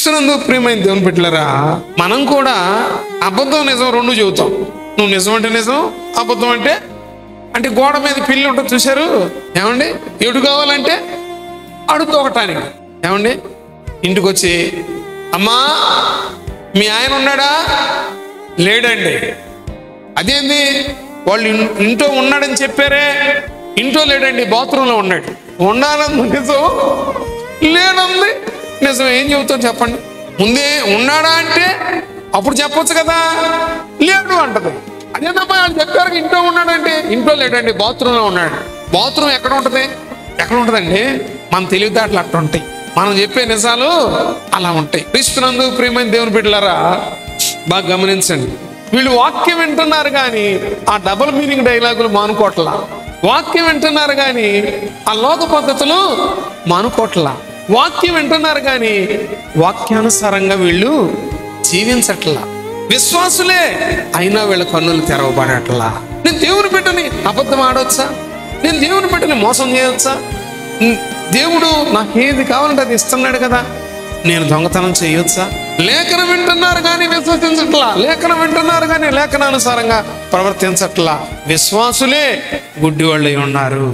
క్రీస్తునందు ప్రియమైన దేవుని బిడ్డలారా, మనం కూడా అబద్ధం నిజం రెండు చెబుతాం. నువ్వు నిజం అంటే నిజం, అబద్ధం అంటే అంటే గోడ మీద పిల్లి ఉంటుంది చూశారు ఏమండి, ఎడు కావాలంటే అడుగు తొక్కటానికి. ఏమండి, ఇంటికి వచ్చి అమ్మా మీ ఆయన ఉన్నాడా, లేడండి. అదేంది, వాళ్ళు ఇంట్లో ఉన్నాడని చెప్పారే, ఇంట్లో లేడండి, బాత్రూంలో ఉన్నాడు. ఉన్నానంది నిజం, లేనంది నిజం. ఏం చెబుతాం చెప్పండి? ముందే ఉన్నాడా అంటే అప్పుడు చెప్పొచ్చు కదా, లేడు అంటది. అదేంటమ్మా వాళ్ళు చెప్పారు ఇంట్లో ఉన్నాడంటే, ఇంట్లో లేడండి, బాత్రూంలో ఉన్నాడు. బాత్రూమ్ ఎక్కడ ఉంటుంది, ఎక్కడ ఉంటుందండి? మన తెలివితేటలు అట్లా ఉంటాయి, మనం చెప్పే నిజాలు అలా ఉంటాయి. క్రీస్తునందు ప్రియమైన దేవుని బిడ్డలారా, బాగా గమనించండి. వీళ్ళు వాక్యం వింటున్నారు కానీ ఆ డబుల్ మీనింగ్ డైలాగులు మానుకోట్లా. వాక్యం వింటున్నారు కానీ ఆ లోక పద్ధతులు మానుకోట్లా. వాక్యం వింటున్నారు కానీ వాక్యానుసారంగా వీళ్ళు జీవించట్లా. విశ్వాసులే అయినా వీళ్ళ కన్నులు తెరవబడట్లా. నేను దేవుని బిడ్డని అబద్ధం ఆడవచ్చా? నేను దేవుని బిడ్డని మోసం చేయవచ్చా? దేవుడు నాకు ఏది కావాలంటే అది ఇస్తున్నాడు కదా, నేను దొంగతనం చేయొచ్చా? లేఖనం వింటున్నారు కానీ విశ్వసించట్లా, లేఖనం వింటున్నారు కానీ లేఖనానుసారంగా ప్రవర్తించట్లా. విశ్వాసులే గుడ్డి వాళ్ళై ఉన్నారు.